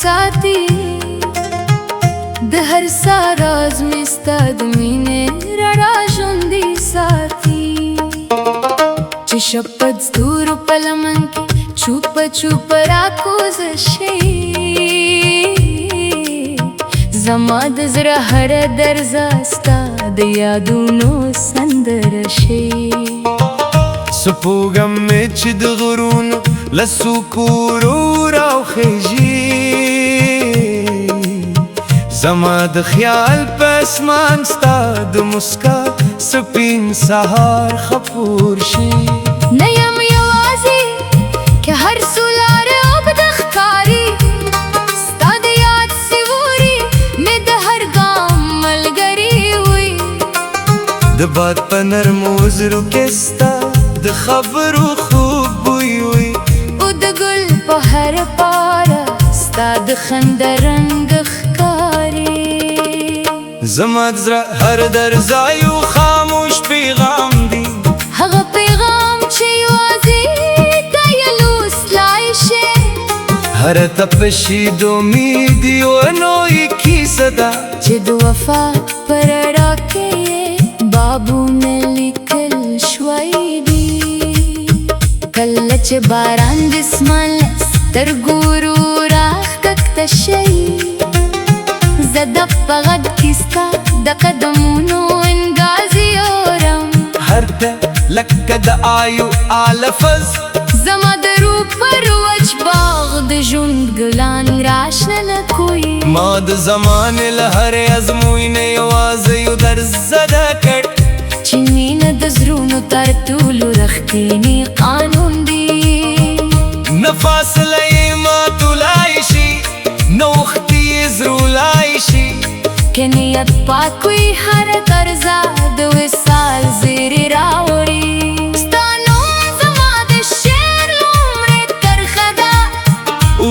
ساتي د هر ساراز می ستا د مینې رڼا ژوندۍ ساتي چې شپد ستورو په لمن کې چوپ چوپ راکوز شي زما د زړه هر درزه ستا د یادونو سندره شي سپوږم مې چې د غرونو له څوکو راوخیږي زما د خیال په اسمان ستا د مسکا سپین سهار خپور شي نه یم یوازې که هر څو لارې اوږده ښکاري ستا د یاد سیوري مې د هر ګام ملګري وي د باد په نرمو وزرو کې ستا د خبرو خوب بوی وي او د ګل په هر پاره ستا د خنده رنګ ښکاري زما د زړه هر درزه یو خاموش پیغام دی هغه پیغام چې یوازې ته یې لوستلی شې هر تپشي د امید یوه نوې کیسه ده چې د وفا په رڼا کې یې بابونه لیکل شوی دي کله چې باران جسمه له سترګو راښکته شي زه د په غږ کې ستا د قدمونو انګازې اورم هر ده لکه د آیو لفظ زما د روح پر وچ باغ د ژوند ګلان راشنه کوي ما د زمانې له هرې ازموینې یوازې یو درس زده کړ چې مینه د زړونو تر ټولو رښتینی قانون دی نه فاصله یې ماتولی شي نه وختي یې زرولی شي که نیت پاک وي هر درزه د وصال زیری راوړي ستا نوم زما د شعر لومړۍ کرښه ده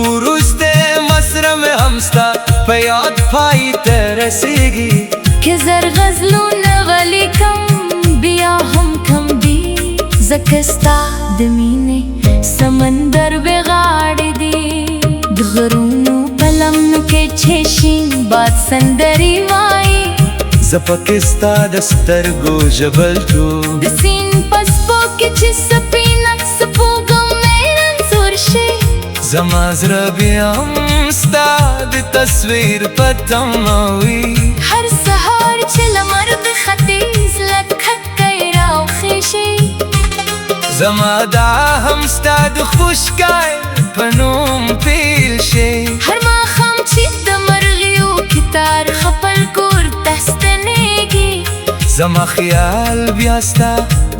وروستی مصره مې هم ستا په یاد پای ته رسېږي که زر غزلونه ولیکم بیا هم کم دي ځکه ستا د مینې سمندر بې غاړې دي د غرونو په لمنو کې چې شین باد سندرې وایي زه پکې ستا د سترګو ژبل ټول د سیند په څپو کې چې سپینه سپوږمۍ رنځور شي زما زړه بیا هم ستا د تصویر په تمه وي هر سهار چې لمر د ختیځ له کړکۍ راوخیژي زما دا هم ستا د خوشګۍ په نوم پیل شي هر ماښام چې د مرغیو کتار خپل کور ته ستنېږي زما خیال بیا ستا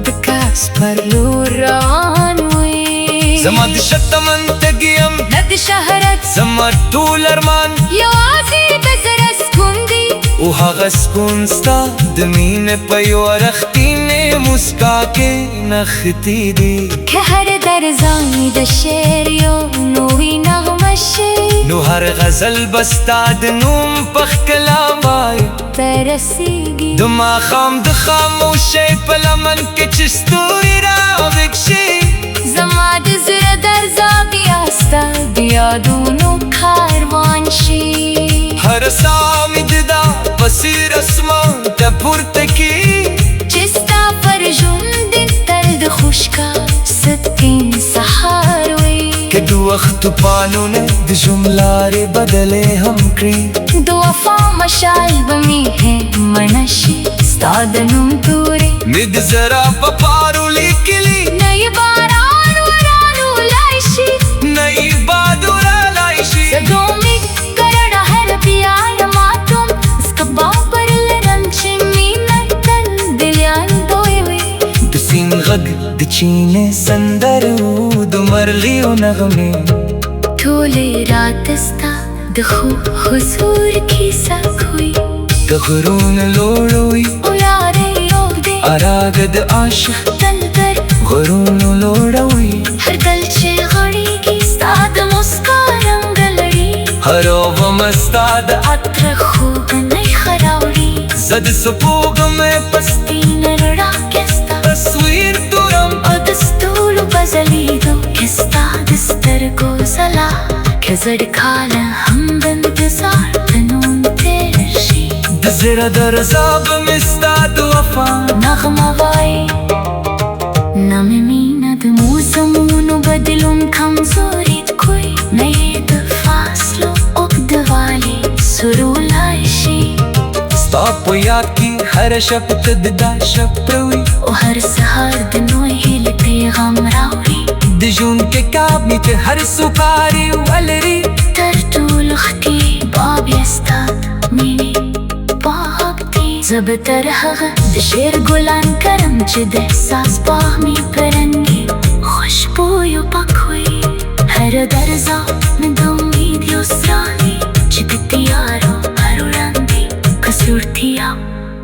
د کاس پر لور روان وي زما د شتمن تږیم نه د شهرت زما ټول ارمان یوازې د زړه سکون دی او هغه سکون ستا د مینې په یوه رښتینې مسکا کې نښتي دي که هر درزه د شعر یو نوې نغمه شي نو هر غزل به ستا د نوم په ښکلا وایي ته رسېږي د ماښام د خاموشۍ په لمن کې چې ستوري راویښ شي زما د زړه درزه بیا ستا د یادونو کاروان شي هر ساه مې د دا بصیر اسمان ته پورته کړي چې ستا پر ژوند تل د خوشکار سپین سهار وي که د وختو پالونه د ژوند لارې بدلې هم کړي د وفا مشال به مې مړه شي ستا د نوم تورې مې د زړه په پارو لیکلي نه یې باران ورانولی شي نه یې باد ورالی شي زګو مې کرړه هر پیاله ماتوم اسکه باور لرم چې مینه تل د لیاندوی وي د سیند غږ د چینې سندرو د مرغیو نغمې ټولې رات ستا د خو حضور کیسه کوي د غرونو لوړوي او لارې اوږدې اراګه د عاشق تلګر غرونو لوړوي هر دل چې غړېږي ستا د مسکا رنګ لري هر ومه ستا د عطر خوږنۍ ښه راوړي زه د سپوږمۍ په سپینه رڼا کې ستا تصویر تورم او د ستورو په ځلېدو کې ستا د سترګو ځلا که زړکاله هم د انتظار د نوم تیر شي د زړه درزا به مې ستا د وفا نغمه وایي نه مې مینه د موسمونو بدلون کمزوري کوي نه یې د فاصلو اوږدوالی سورولای شي ستا په یاد کې هره شب ته د دا شب پروي او هر سهار د نوې هیلې پیغام راوړي د ژوند کې کاب مې چې هر سوکاري ولري تر ټولو ښکلي باب یې ستا مینې باغ دی زه به تر هغه د شعر ګلان کرم چې د احساس باغ مې پرنګي خوشبویو پاک وي هر درزا مې د امید یو څراغی چې د تیارو هر وړاندې کڅوړتیا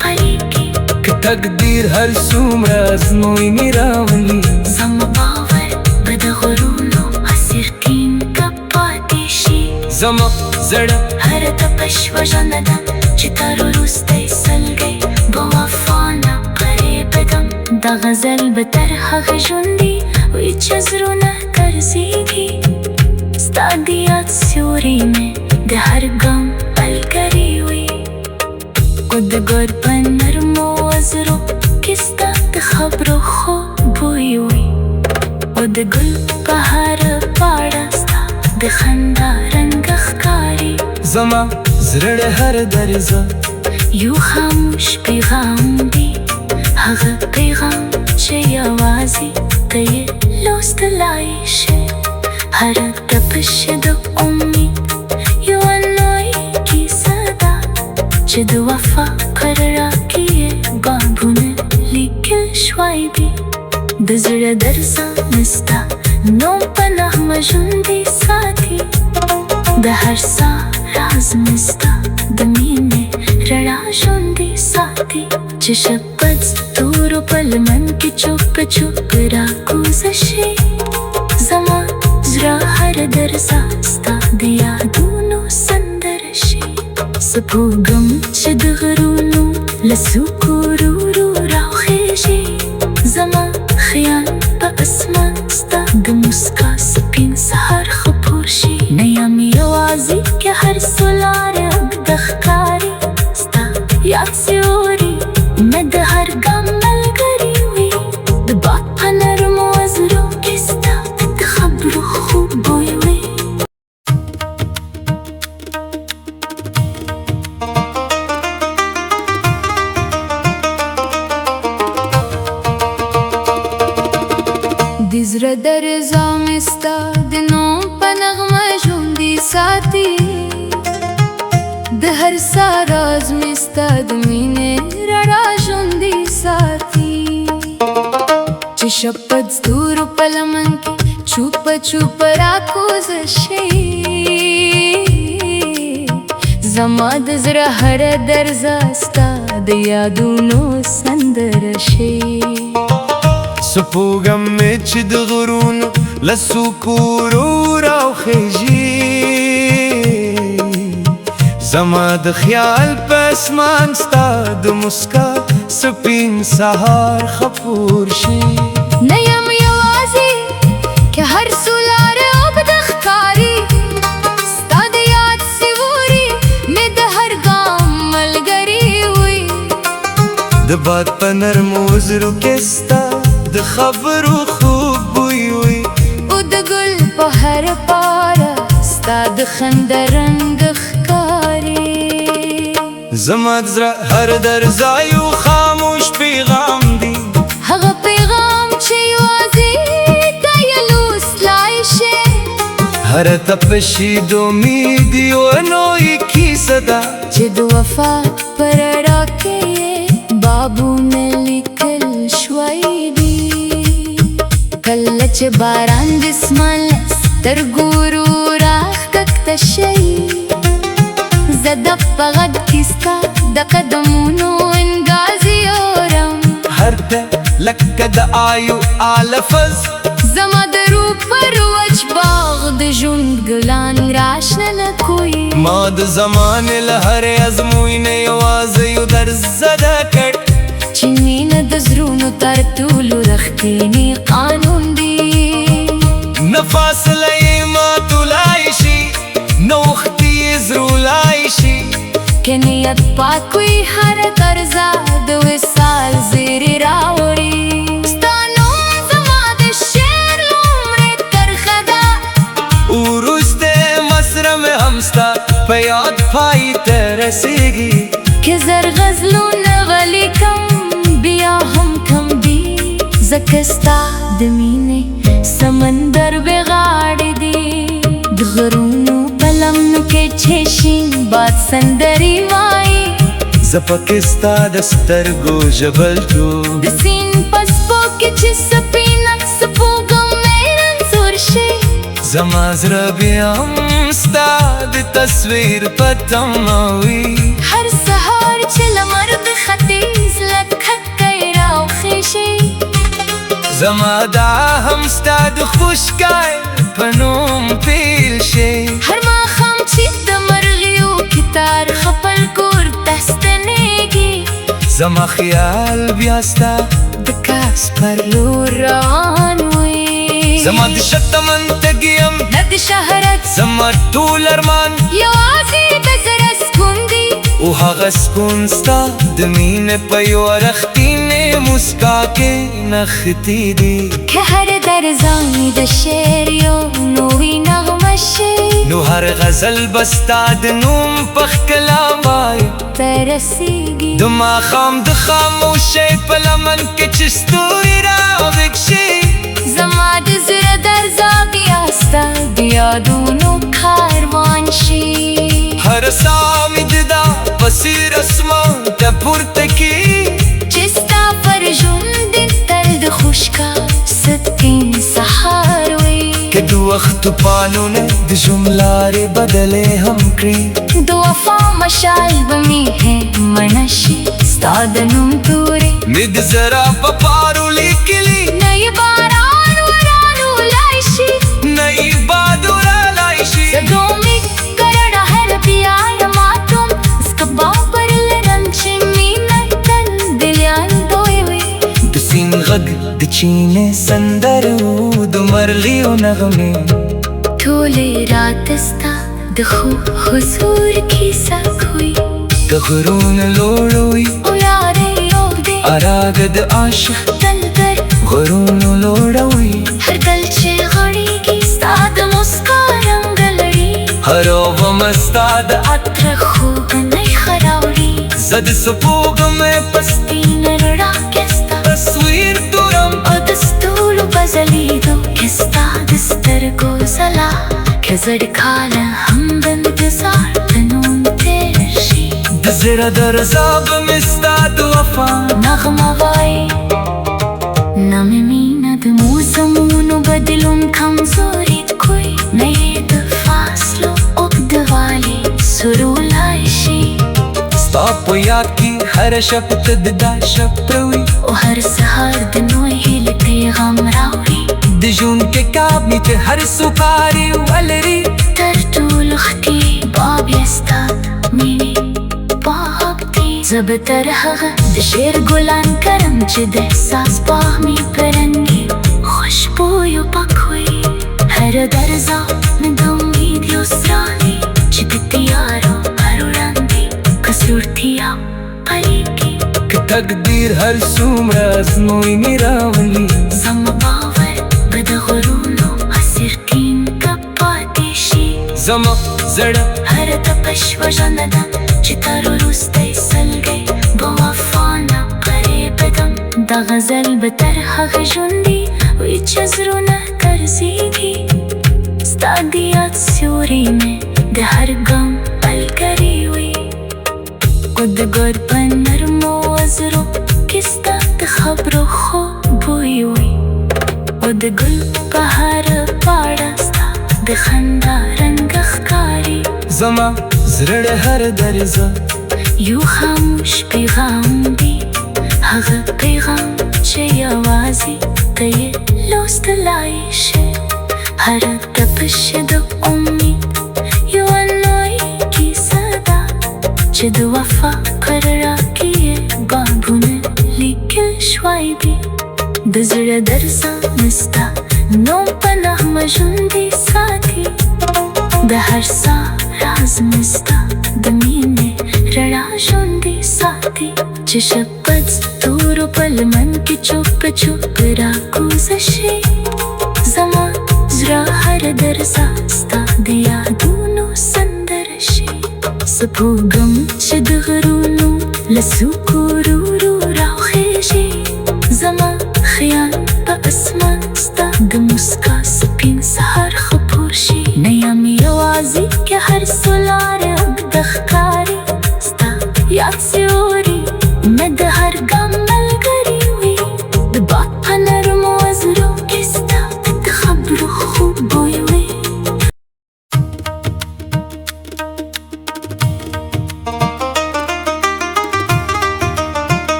پلیږي که تقدیر هر څومره ازموینې راولي زما باور به د غرونو اسیر ټینګه پاتې شي زما زړه هره تپش وژنه ده چې تر وروستی سلګۍ به وفا نه پرېږدم دا غزل به تر هغه ژوندي وي چې زړونه ګرځېږي ستا د یاد سیوری مې د هر ګام ملګری وي او د ګور په نرمو وزرو کې ستا د خبرو خوږ بوی وي او د ګل په هره پاڼه ستا د خندا رنګ ښکاري زما زړه هر درزا یو خاموش پیغام دی هغه پیغام چې یوازې ته یې لوستلی شې هره تپش د امید یوه نوې کیسه ده چې د وفا پر راکې یې بابونه لیکل شوی دي د زړه درزا مې ستا نوم په نغمه ژوندی ساتي د هر ساه راز مې ستا د مینې رڼا ژوندی ساتي چې شب په ستورو په لمن کې چوپ چوپ راکوزه شي زما زړه هر درزا ستا د یادونو سندره شي سپوږم چې د غرونو له څوکو ورو ورو راوخیږي زما خیال په اسمان ستا د موسکا سپین سهار خپور شي نه یم یوازې که هر سولاره اوږده ښکاري ستا یاد سیوري مې د هر ګام ملګری وي د باد په نرمو وزرو کې ستا د خبرو خوږ بوی وي د زړه درزا مې ستا د نوم په نغمه ژوندی ساتي د هر ساه راز مې ستا د مینې رڼا ژوندی ساتي چې شب په ستورو په لمن کې چوپ چوپ راکوزه شي زما د زړه هره درزا ستا د یادونو سندره شي سپوږم مې چې د غرونو له څوکو ورو راوخیږي زما د خیال په اسمان ستا د موسکا سپین سهار خپور شي نه یم یوازې که هر سولاره اوږده ښکاري ستا د یاد سیوري مې د هر ګام ملګری وي د باد په نرمو وزرو کې ستا د خبرو خوږ بوی وي او د ګل په هر پاره ستا د خندا رنګ ښکاري زما د زړه هر درزا یو خاموش پیغام دی هغه پیغام چې یوازې ته یې لوستلی شې هر تپشي د امید یوه نوې کیسه ده چې د وفا پر رڼا کې یې بابونه لیکل شوی دي کله چې باران د اسمان له سترګو ورو راښکته شي زه د په غږ کې ستا د قدمونو انګازې اورم هر ته لکه د آیو لفظ زما د روح پر وچ باغ د ژوند ګلان راشنه کوي ما د زمانې له هرې ازموینې یوازې یو درز زده کړ چې مینه د زړونو تر ټولو رښتینی قانون دی نه فاصله یې ماتولای شي که نیت پاک وي هر درزه د وصال زیری راوړي ستا نوم زما د شعر لومړۍ کرښه ده وروسته مصره مې هم ستا په یاد پای ته رسېږي که زر غزلونه ولیکم بیا هم کم دي ځکه ستا د مینې سمندر بې غاړې دي د غرونو په لمنو کې چې شین باد سندرې وایي زه پکې ستا د سترګو ژبل شوم د سیند په څپو کې چې سپینه سپوږمۍ رنځور شي زما زړه بیا هم ستا د تصویر په تمه وي هر سهار چې لمر د ختیځ له کړکۍ راوخیژي زما دا هم ستا د خوشکای په نوم پیل شي هر ماښام چې د مرغیو کتار خپل کور ته ستنېږي زما خیال بیا ستا د کاس پر لور روان وي زما د شتمن تږي یم نه د شهرت زما ټول ارمان یوازې د زړه سکون دی او هغه سکون ستا د مینې په یوه رښتینې مسکا کې نښتي دي که هر درزه د شعر یو نوې نغمه شي نو هر غزل به ستا د نوم په ښکلا وایي ته رسېږي د ماښام د خاموشۍ په لمن کې چې ستوري راویښ شي زما د زړه درزه بیا ستا د یادونو کاروان شي هر ساه مې د دا بصیر اسمان ته پورته کي چې ستا پر ژوند تل د خوشکا سپین سهار وي که د وخت پانونه د ژوند لارې بدلې هم کړي د وفا مشال به مې مړه شي ستا د نوم تورې مې د زړه په پارو لیکلي نه یې باران ورانولی شي نه یې باد ورالی شي صدو مې کرړه هر بیا یما تم اسکه باور لرم چې مینه تل دلیاندوی وي د سیند غږ د چینې سندرو د مرغیو نغمې ټولې رات ستا د خو حضور کیسه کوي د غرونو لوړوي او یارې اوږدې اراګ د عاشق دلبر غرونو لوړوي هر دل چې غړېږي ستا د مسکا رنګ لري هر ومه ستا د عطر خوږنۍ ښه راوړي زه د سپوږمۍ په سپین رڼا کې ستا تصویر تورم او د ستورو په ځلېدو کې ستا د سترګو ځلا که زر کاله هم د انتظار د نوم تېر شي د زړه درزا به مې ستا د وفا نغمه وایي نه مې مینه د موسمونو بدلون کمزوري کوي نه یې د فاصلو اوږدوالی سرولی شي ستا په یاد کې هره شب ته د دا شب پروي او هر سهار د نوې هیلې پیغام راوړي د ژوند کې کاب مې چې هر سوکاري ولري تر ټولو ښکلي باب یې ستا د مینې باغ دی زه به تر هغه د شعر ګلان کرم چې د احساس باغ مې پرنګي خوشبویو پاک وي هر درزه مې د امید یو څراغ چې د تیارو هر وړاندې کڅوړتیا پلیږي که تقدیر هر څومره ازموینې راولي زما باور به د غرونو حسیر ټینګه پاتې شي زما زړه هر تپش وژنه ده چې تر وروستی سلګۍ به وفا نه پرې بدم دا غزل به تر هغه ژوندي وي چې زړونه ګرځېږي ستا د یاد سیوري مې د هر ګام ملګري وي او د ګل په نرمو وزرو کې ستا د خبرو خوږ بوی وي او د ګل په هر پاڼه ستا د خندا رنګ ښکاري زما زړه هر درزه یو خاموش پیغام دی هغه پیغام چې یوازې ته یې لوستلی شې هر تپش د امید یوه نوې کیسه ده چې د وفا پر راکې یې بابونه لیکل شوی دي د زړه درزه مې ستا نوم په نغمه ژوندی ساتي د هر ساه راز مې ستا د مینې رڼا ژوندۍ ساتي چې شپه ستورو په لمن کې چوپ چوپ راکوزه شي زما زړه هر درزا ستا د یادونو سندره شي زه پوهېږم چې د غرونو له څوکو ورو ورو راوخیږي زما خیال په اسمان ستا د موسکا سپین سهار خپور شي نه یم یوازې که هر څه لاره اوږده ښکاري ستا یاد سیوري مې د هر ګام ملګري وي د باد په نرمو وزرو کې ستا د خبرو خوږ بوی وي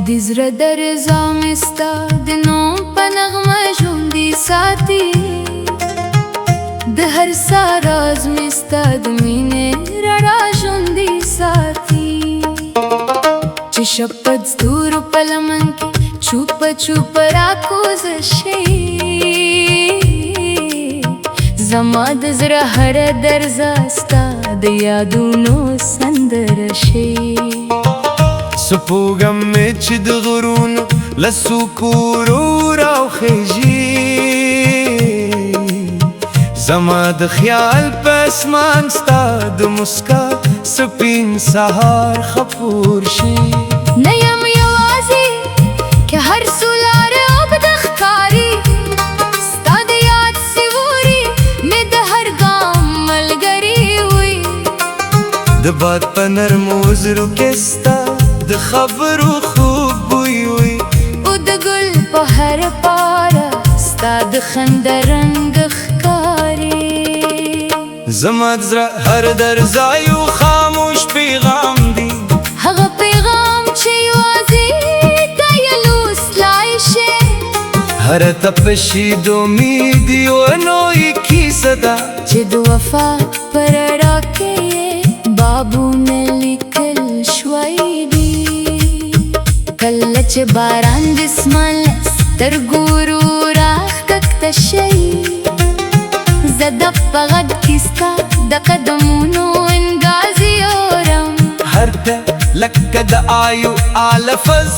د زړه درزا مې ستا د نوم په نغمه ژوندۍ ساتي د هر سا راز مې ستا د مینې رڼا ژوندۍ ساتي چې شپه د ستورو په لمن کې چوپ چوپ راکوزه شي زما د زړه هره درزا ستا د یادونو سندره شي سپوږم مې چې د غرونو له څوکو ورو راوخیږي زما د خیال په اسمان ستا د موسکا سپین سهار خپور شي نه یم یوازې که هر څو لاره اوږده ښکاري ستا د یاد سیوري مې د هر ګام ملګري وي د باد په نرمو وزرو کې ستا د خبرو خوږ بوی وي او د ګل په هر پاره ستا د خنده رنګ ښکاري زما د زړه هر درزا یو خاموش پیغام دی هغه پیغام چې یوازې ته یې لوستلی شې هره تپشي د امید یوه نوې کیسه ده چې د وفا په رڼا کې یې بابونه لیکل شوی دي کله چې باران د اسمان له سترګو راښکته شي زه د په غږ کې ستا د قدمونو انګازې اورم هر ته لکه د آیو لفظ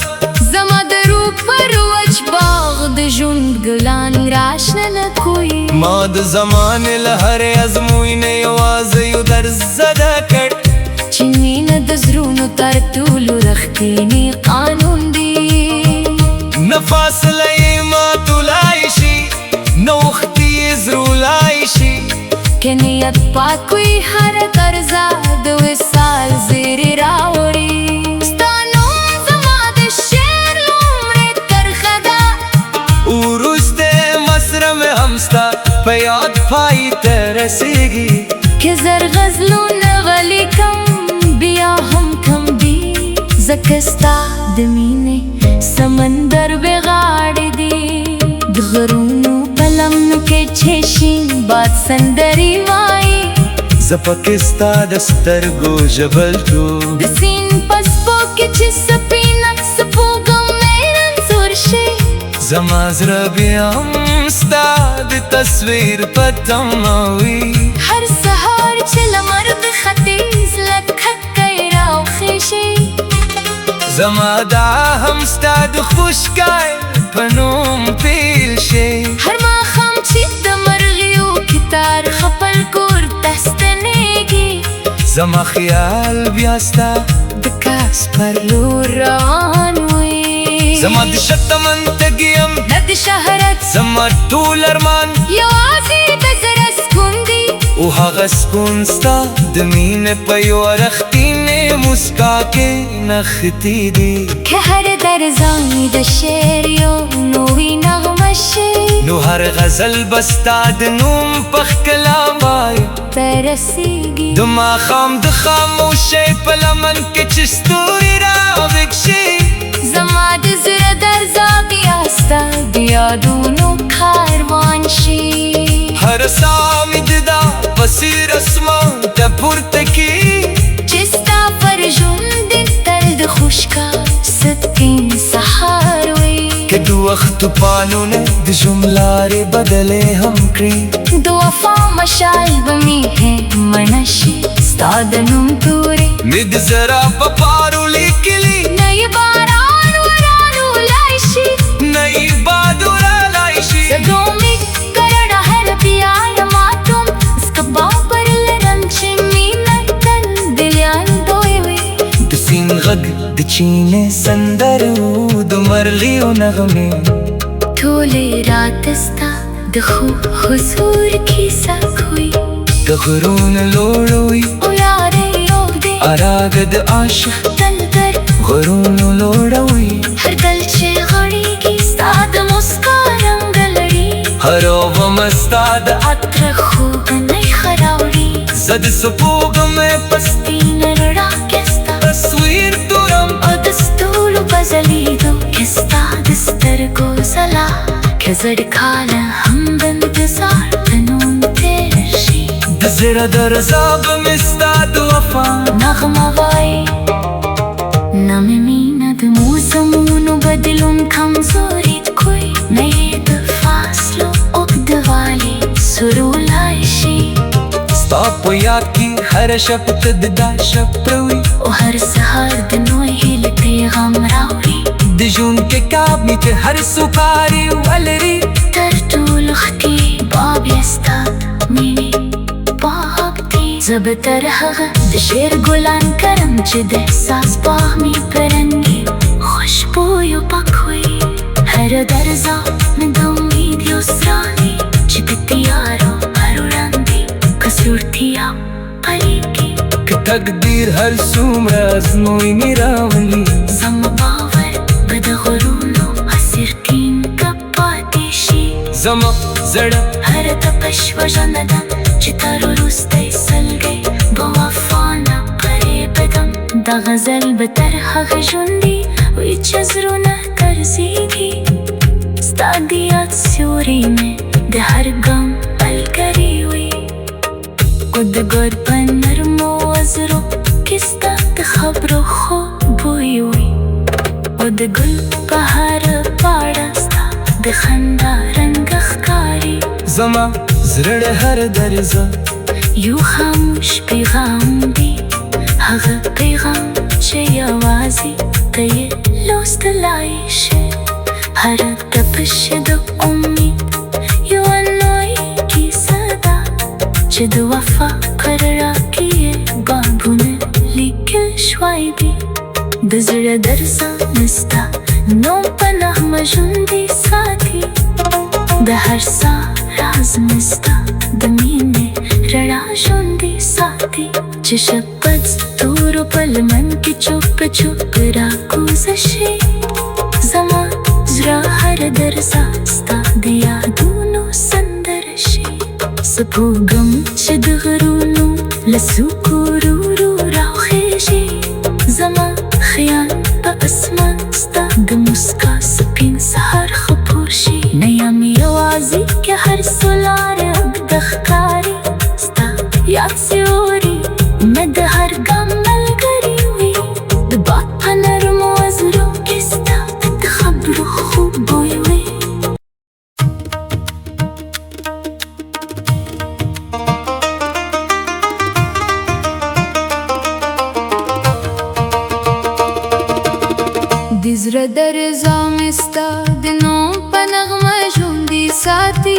زما د روح پر وچ باغ د ژوند ګلان راشنه کوي ما د زمانې له هرې ازموینې یوازې یو درس زده کړ چې مینه د زړونو تر ټولو رښتینی قانون دی نه فاصله یې ماتولای شي نه وخت یې زرولای شي که نیت پاک وي هره درزا د وصال زیری راوړي ستا نوم زما د شعر لومړۍ کرښه ده وروستی مصره مې هم ستا په یاد پای ته رسیږي که زر غزلونه ولیکم بیا هم کم دي ځکه ستا د مینې سمندر بې غاړې دي د غرونو په لمنو کې چې شین باد سندرې وایي زه پکې ستا د سترګو ژبل ټول د سیند په څپو کې چې سپینه سپوږم مې رنځور شي زما زړه بیا هم ستا د تصویر په تمه وي هر سهار چې لمر د ختیځ له کړکۍ راوخیږي زما دا هم ستا د خوشګۍ په نوم پیل شي هر ماښام چې د مرغیو کتار خپل کور ته ستنېږي زما خیال بیا ستا د کاس پر لور روان وي زما د شتمن تګیم نه د شهرت زما ټول ارمان یوازې د زړه سکون دی او هغه سکون ستا د مینې په یوه رښتینې موسکا کې نښتي دي که هر درزا مې د شعر یو نوې نغمه شي نو هر غزل به ستا د نوم په ښکلا وایي ته رسیږي د ماښام د خاموشۍ په لمن کې چې ستوري راویښ شي زما د زړه درزا بیا ستا د یادونو کاروان شي هر ساه مې د دا بصیر اسمان ته پورته کړي چې ستا پر ژوند تل د خوشکا سپین سهار وي که د وخت तूफानों ने जुमलारे बदले हम क्री दो वफा मशाल बमी है मनशी स्तादनुम तूरे मिद जरा पपारुली किली नई बारान वरानु लाइशी नई बादुरा लाइशी सदोमी करड़ा है पियार मातुम इसका बापर लरंचे मीना तन दिल्यान दोएवे दसीन गग दचीने संदर ऊद मरली नगमे थोले रातस्ता दखो हुजूर की सखुई तगरून लोड़ोई ओ यारे योगदे अरागद आशिक तलगर गरून लोड़ोई हर दलचे घड़ी की साद मुस्कान गलड़ी हरो वमस्ताद अत्र खूब नहीं खरावड़ी जद सपोग में पस्ती नरड़ा किस्ता तस्वीर तुरम दस्तूर बजली दो किस्ता दस्तर को सला कजर खाला हम बंतजार तनून तेरशी दजरा दरजाब मिस्ताद वफा नगमा वाई नमी मीनद मूसमूनु बदलुन कमजोरी कोई नये दफासलो उब्दवाली सुरुलाइशी स्ताप याद की हर शब्द ददा शब्दवी ओ हर सहार दनोई हिल पैगाम रावड़ी दजून के काबी के हर सुकारी वलरी तरतूल अख्ती बाब यस्ताद मिनी बाबती जबतर हग दशेर गुलान करम जिद एहसास बाहमी परंगी खुशबू यो पखवी हर दरजा में दउमीद युसरानी जिद यारो अरुरंदी कसूरतिया पली की तकदीर हर सूमराज नोई मिरावली समबावर बदगुरूनो असirtiin kapatishi zama zada हर तपश वजनदन चितारो रुस्ते सलगे बवफाना करीबदम दा गजल बतर हग जुंदी विचजरुना करसीगी स्तादियात स्योरी में दे हर गम पल करी हुई खुद गुर पन्नर मोजरो किस्ता खबरो खो बुई हुई खुद गुल बहार पाड़स्ता दखंदा रंग खकारी zama zrड़ हर दरजा यू खामोश पैगाम दी हग पैगाम चे आवाज़ी कये लोस्त लाइश हर तपश दो उम्मीद यू अनोई की सदा जिद वफा कररा किए बाबुन लिखल श्वाइदी दजरा दरसा नस्ता नो पनाह मजुंदी साथी दहर सा राज मिस्ता दमीने रड़ा जुंदी साथी चिशपद दूर पल मन की चुप चुप राकुजशे जमा जरा हर दरसा स्ता दिया दोनों संदरशे सपूगम चिदगरूनु लसुकुरूरू राखेशे जमा खयाल बअसमान स्ता दमुस्का सपिन सहार खपुरशी नया मियावाजी के हर सुलार अब दखकारी स्ता याद से ओरी मद हर गमल करी हुई दबात पनर मोजरो किस्ता खबरो खूब बोई हुई दिजरा दरजा मिस्ता दिनों पनगमा जुंदी साथी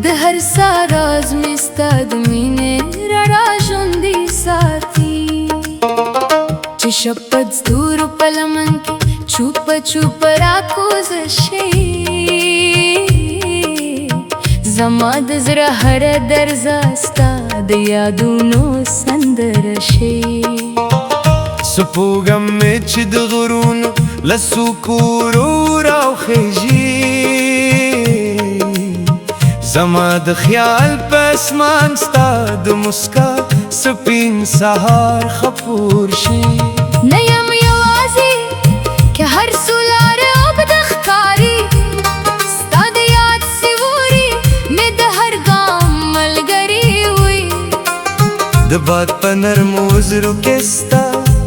दहर साराज मिस्ता दमीने रड़ा जुंदी साथी चिशपद दूर पलमन की चुप चुप राकुजशे जमा दजरा हर दरजा स्ता दिया दोनों संदरशे سپوگم چد غرون لسوکورو راو خیجی زما د خیال پسمان ستا د مسکا سپین سهار خپور شي نیم یوازی که هر سولار اب دخکاری ستا د یاد سیوری میں د هر گام ملگری ہوئی د باد پنر موزرو کستا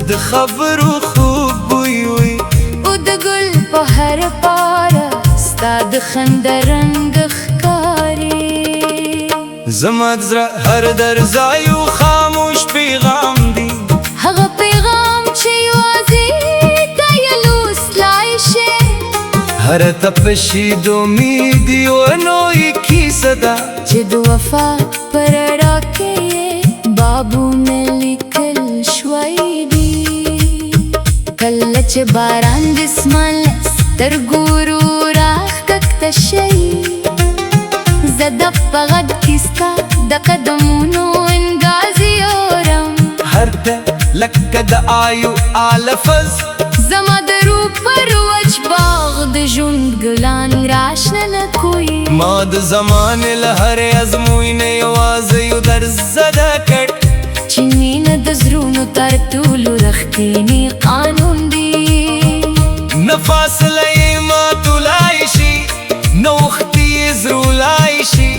د خبرو خوب بوی وی او د گل په هر پا ستا د خنده رنګ ښکاري زما د زړه هر درځایو خاموش پیغام دی هغه پیغام چې یوازې ته یې لوستلی شې هر تپشي د امید یوه نوې کیسه ده چې د وفا پر رڼا کې یې بابونه لیکل شوی دي کله چې باران د اسمان له سترګو راښکته شي زه د په غږ کې ستا د قدمونو انګازې اورم هر ته لکه د آیو لفظ زما د روح پر وچ باغ د ژوند ګلان راشنه کوي ما د زمانې له هرې ازموینې یوازې یو درس زده کړ چې مینه د زړونو تر ټولو رښتینی قانون دی نه فاصله یې ماتولای شي نه وخت یې زرولای شي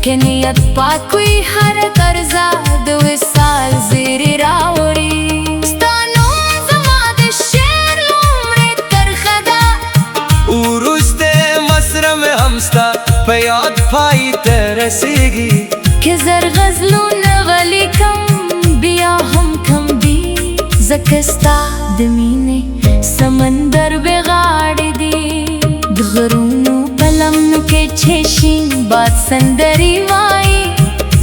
که نیت پاک وي هر درزه د وصال زیری راوړي ستا نوم زما د شعر لومړۍ کرښه ده وروستی مصره مې هم ستا په یاد پای ته رسېږي که زر غزلونه ولیکم بیا هم کم دي ځکه ستا د مینې سمندر بې غاړې دي د غرونو په لمنو کې چې شین باد سندرې وایي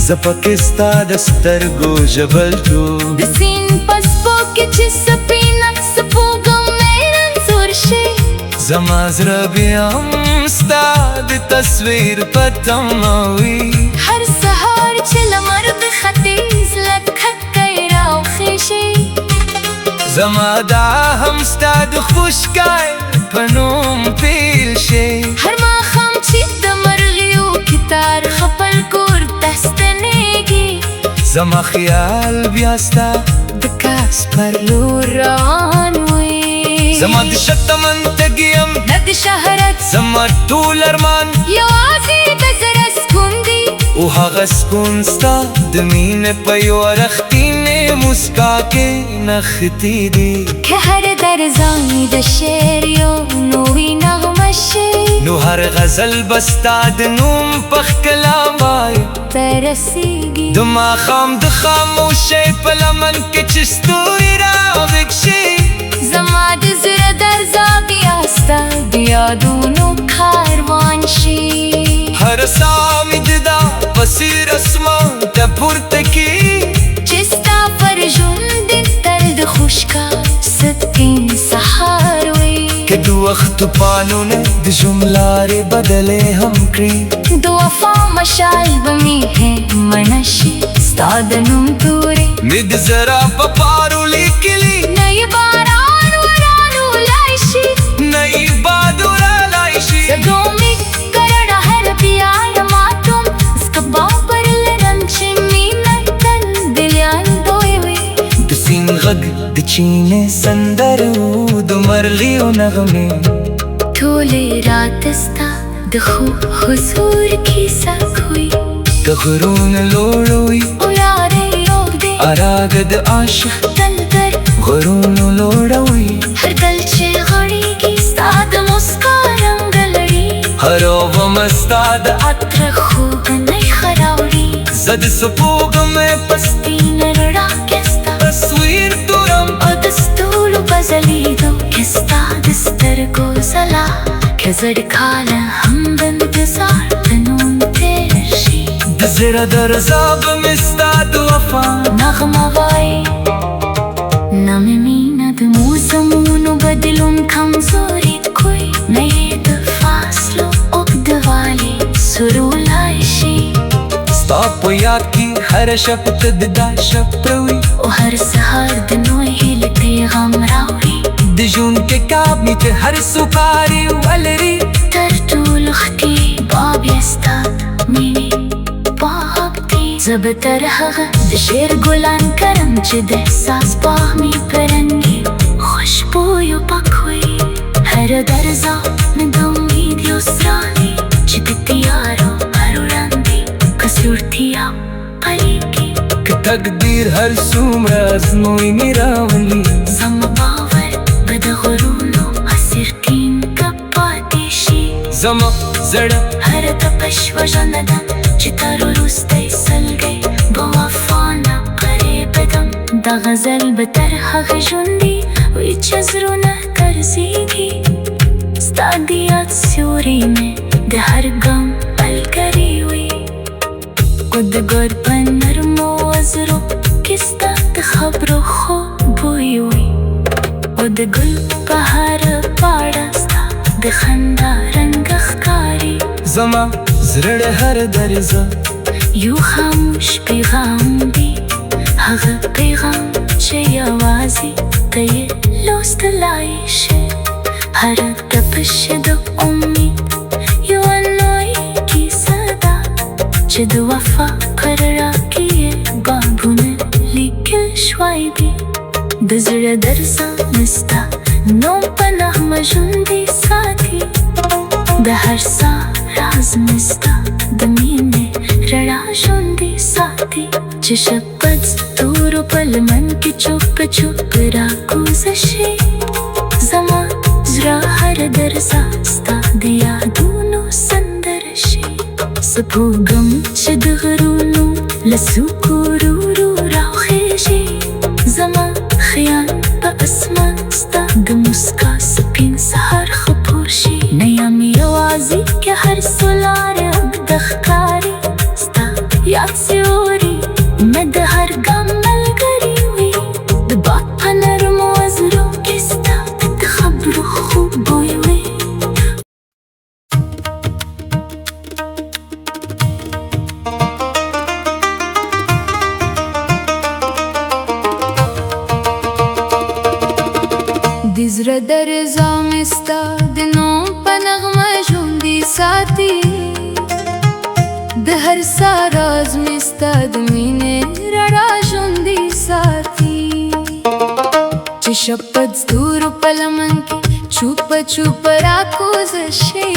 زه پکې ستا د سترګو ژبل ټول د سیند په څپو کې چې سپینه سپوږمۍ رنځور شي زما زړه بیا هم ستا د تصویر په تمه وي هر سهار چې لمر د ختیځ له کړکۍ راوخیژي زما دا هم ستا د خوشکای په نوم پیل شي هر ماښام چې د مرغیو کتار خپل کور ته ستنېږي زما خیال بیا ستا د کاس پر لور روان وي زما د شتمن تږي یم نه د شهرت زما ټول ارمان یوازې د زړه سکون دی او هغه سکون ستا د مینې په یوه رښتینې مسکا کې نښتي دي که هر درځای د شعر یو نوې نغمه شي نو هر غزل به ستا د نوم په ښکلا وایي ته رسېږي د ماښام د خاموشۍ په لمن کې چې ستوري راویښ شي زما د زړه درزا بیا ستا د یادونو کاروان شي هر ساه مې د دا بصیر اسمان ته پورته کي چې ستا پر ژوند تل د خوشکا سپین سهار وي که د وختو پانونه د ژوند لارې بدلې هم کړي د وفا مشال به مې مړه شي ستا د نوم تورې مې د زړه په پارو لیکلي نه یې باران ورانولی شي نه یې باد ورالی شي زړو مې کرړه هر بیا ماتم سکبا پر لرم چې مینه تل دلیاندوی وي د سیند غږ د چینې سندرو د مرغیو نغمې ټولې رات ستا د خو حضور کیسه کوي د غرونو لوړوي او یارې اوږدې اراګ د عاشق تل در غرونو لوړوي هر دل چې غړېږي ستا د مسکا رنګ لري هر ومه ستا د عطر خوږنۍ ښه راوړي زه د سپوږمۍ په سپین رڼا کې ستا تصویر تورم او د ستورو په ځلېدو کې ستا د سترګو ځلا که زر کاله هم د انتظار د نوم تېر شي د زړه درزا به مې ستا د وفا نغمه وایي نه مې مینه د موسمونو بدلون کمزوري کوي نه یې د فاصلو اوږدوالی سرولی شي ستا په یاد کې هر شب ته د دا شب پروي او هر سهار د نوې هیلې پیغام راوړي د ژوند کې کاب مې چې هر سوکاري ولري تر ټولو ښکلي باب یې ستا مینې باغ دی زه به تر هغه د شعر ګلان کرم چې د احساس باغ مې پرنګي خوشبویو پاک وي هر درزا مې د امید یو څراغ چې د تیارو هر وړاندې کڅوړتیا پلیږي که تقدیر هر څومره ازموینې راولي زما باور به د غرونو اسیر ټینګه پاتې شي زما زړه هر تپش وژنه ده چې تر وروسته یې سلګۍ به وفا نه قریبېدم دا غزل به تر هغې ژوندي وي چې زړونه ګرځېږي ستا د یاد سیوری مې د هر ګام ملګری وي او د ګل په نرمو وزرو کې ستا د خبرو خوږ بوی وي او د ګل په هره پاڼه ستا د خندا رنګ ښکاري زما زړه هر درزه یو خاموش پیغام دی هغه پیغام چې یوازې ته یې لوستلی شې هر تپش د امید یوه نوې کیسه ده چې د وفا پر راکې یې بابونه لیکل شوی دي د زړه درزه ستا نوم په نغمه ژوندی ساتي د هر ساه راز مې ستا د مینې رڼا ژوندی ساتي چې شپه ستورو په لمن کې چوپ چوپ راکوزه شي زما زړه هر درزه ستا د یادونو سندره شي سپوږم چې د غرونو له څوکو ورو ورو راوخیږي زما خیال په اسمان ستا د موسکا سپین سهار خپور شي نه یم یوازې که هر سولاره د ښکاري ستا یاد سیوري مې د هر ګام ملګری وي د باد په نرمو وزرو کې ستا د خبرو خوږ بوی وي د زړه درزا مې ستا د نوم په نغمه ژوندی ساتي د هر ساه راز مې ستا د مینې رڼا ژوندی ساتي چې شپه ستورو په لمن کې چوپ چوپ راکوزه شي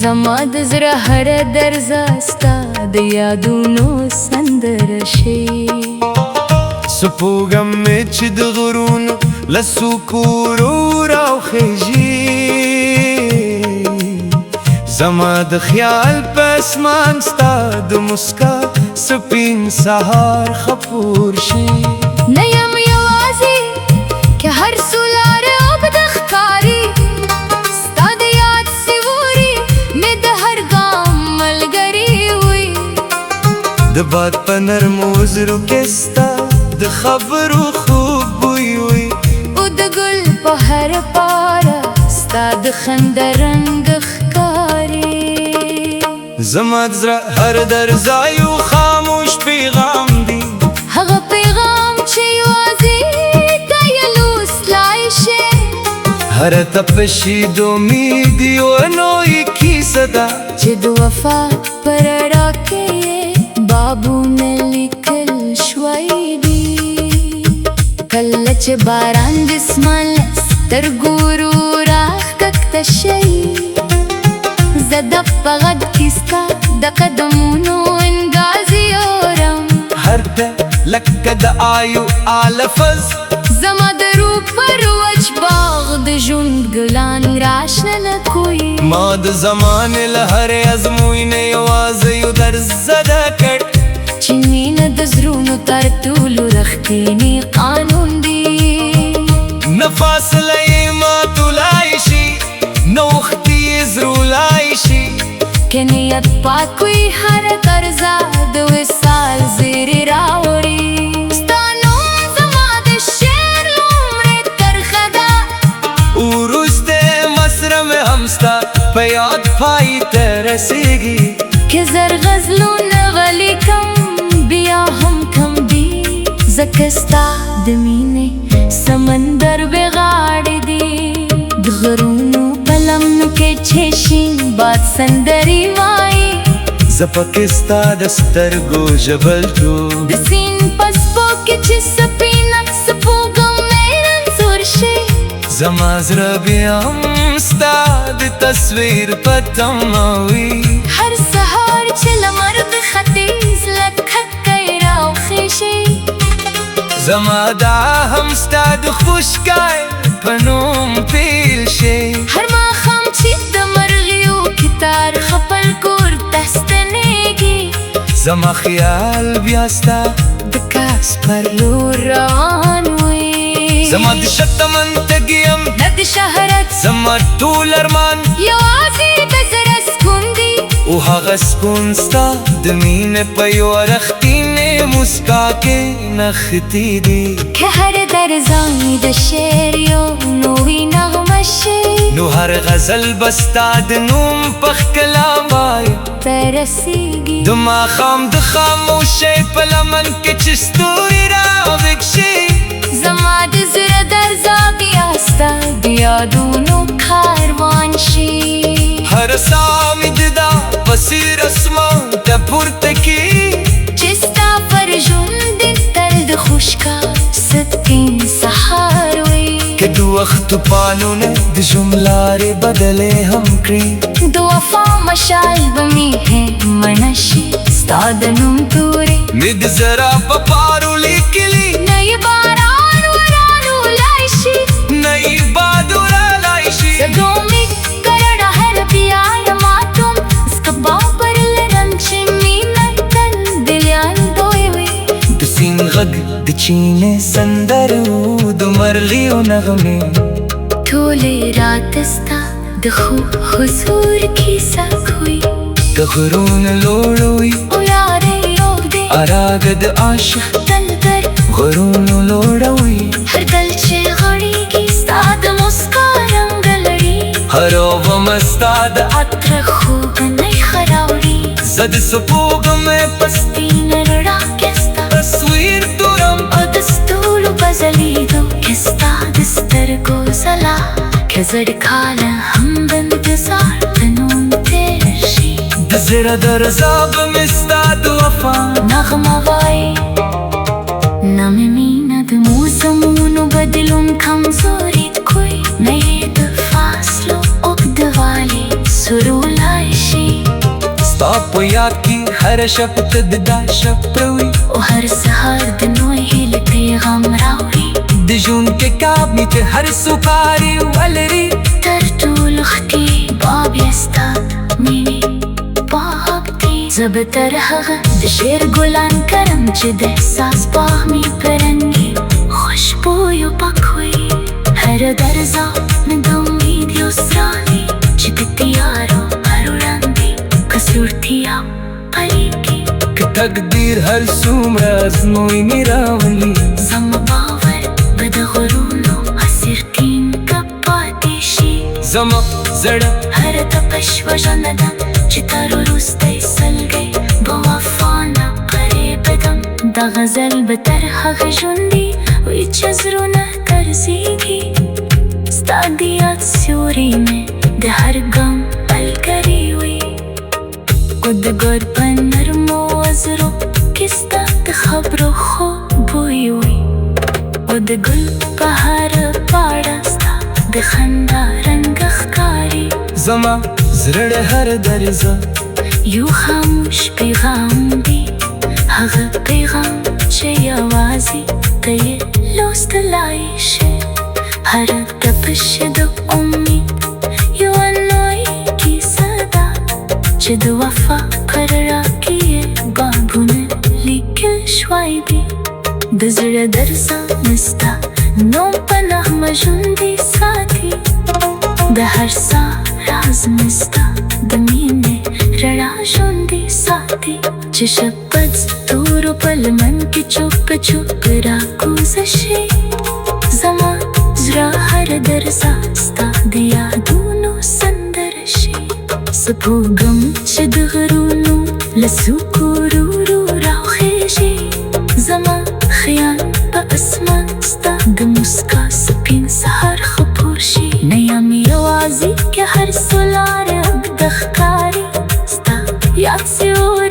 زما د زړه هر درزه ستا د یادونو سندره شي سپوږم مې چې د غرونو له څوکو ورو راوخیږي زما د خیال په اسمان ستا د موسکا سپین سهار خپور شي نه یم یوازې که هر سولاره اوبه د ښکاري ستا د یاد سیوري مې د هر ګام ملګری وي د باد په نرمو وزرو کې ستا د خبرو خوږ بوی وي او د ګل په هر پاره ستا د خندا رنګ ښکاري زما د زړه هر درزه یو خاموش پیغام دی هغه پیغام چې یوازې ته یې لوستلی شې هر تپشي د امید یوه نوې کیسه ده چې د وفا پر راکې یې بابونه لیکل شوی دي کله چې باران د اسمان له سترګو راښکته شي زه د په غږ کې ستا د قدمونو انګازې اورم هر ته لکه د آیو لفظ زما د روح پر وچ باغ د ژوند ګلان راشنه کوي ما د زمانې له هرې ازموینې یوازې یو درز زده کړ چې مینه د زړونو تر ټولو رښتینی قانون دی نه فاصله یې ماتولی شي نه وختي یې زرولی شي که نیت پاک وي هره درزه د وصال زیری راوړي ستا نوم زما د شعر لومړۍ کرښه ده وروستی مصره مې هم ستا په یاد پای ته رسېږي که زر غزلونه ولیکم بیا هم کم دي ځکه ستا د مینې سمندر بې غاړې دي د غرونو په لمنو کې چې شین باد سندرې وایي زه پکې ستا د سترګو ژبل جوړ د سیند په څپو کې چې سپینه سپوږم مې رنځور شي زما زړه بیا هم ستا د تصویر په تمه وي هر سهار چې لمر د ختیځ له کړکۍ راوخیږي زما دا هم ستا د خوشکای پنوم پیل شي هر ماښام چې د مرغیو کتار خپل کور ته ستنېږي زما خیال بیا ستا د کاس پر لور روان وي زما د شتمن تږي یم نه د شهرت زما ټول ارمان یوازې د زړه سکون دی او هغه سکون ستا د مینې په یوه رښتینې مسکا کې نښتي دي که هر درزاوی د شعر یو نوې نغمه شي نو هر غزل به ستا د نوم په ښکلا وایي ته رسیږي د ماښام د خاموشۍ په لمن کې چې ستوري راویښ شي زما د زړه درزا بیا ستا د یادونو کاروان شي هر ساه مې د دا بصیر اسمان ته پورته کي چې ستا پر ژوند تل د خوشکا سپین سهار وي که د وختو پانونه د ژوند لارې بدلې هم کړي د وفا مشال به مې مړه شي ستا د نوم تورې مې د زړه په پارو لیکلي نه یې باران ورانولی شي نه یې باد ورالی شي صدو مې کرړه هر بیا یماتم اسکه باور لرم چې مینه تل د لیاندوی وي د سیند غږ د چینې سندرو د مرغیو نغمې ټولې رات ستا د خو حضور کیسه کوي د غرونو لوړوي او یارې اوږدې اراګ د عاشق تل در غرونو لوړوي هر دل چې غړېږي ستا د مسکا رنګ لري هر ومه ستا د عطر خوږنۍ ښه راوړي زه د سپوږمۍ په سپین رڼا کې ستا تصویر تورم او د ستورو په ځلېدو کې ستا د سترګو ځلا که زر کاله هم د انتظار په نوم تېر شي د زړه درزا به مې ستا د وفا نغمه وایي نه مې مینه د موسمونو بدلون کمزوري کوي نه یې د فاصلو اوږدوالی سرولی شي ستا په یاد کې هر شب ته د دا شب پروي او هر سهار د نوې هیلې پیغام راوړي د ژوند کې کاب مې چې هر سوکاري ولري تر ټولو ښکلي باب یې ستا مینې باغ دی زه به تر هغه د شعر ګلان کرم چې د احساس باغ مې پرنګي خوشبویو پاک وي هر درزا مې د امید یو څراغ چې د تیارو هر وړاندې کڅوړتیا پلیږي که تقدیر هر څومره ازموینې راولي زما باور به د غرونو اسیر ټینګه پاتې شي زما زړه هر تپش وژنه ده چې تر وروستی سلګۍ به وفا نه پرې بدم دا غزل به تر هغه ژوندي وي چې زړونه ګرځېږي ستا د یاد سیوري مې د هر ګام ملګري وي او د ګل په نرمو وزرو کې ستا د خبرو خوږ بوی وي او د ګل په هر پاڼه ستا د خندا رنګ ښکاري زما زړه هر درزا یو خاموش پیغام دی هغه پیغام چې یوازې ته یې لوستلی شي هر تپش د امید یوه نوې کیسه ده چې د وفا پر راکې یې بابونه لیکل شوی دي د زړه درزا مې ستا نوم په نغمه ژوندی ساتي د هر ساه راز مې ستا د مینې رڼا ژوندی ساتي چې شپه ستورو په لمن کې چوپ چوپ راکوزه شي زما زړه هر درزا ستا د یادونو سندره شي سپوږم چې د غرونو له څوکو ورو ورو راوخیږي زما خیال په اسمان ستا د مسکا سپین سهار خپور شي نه یم یوازې که هر څه لاره اوږده ښکاري ستا یاد سیوري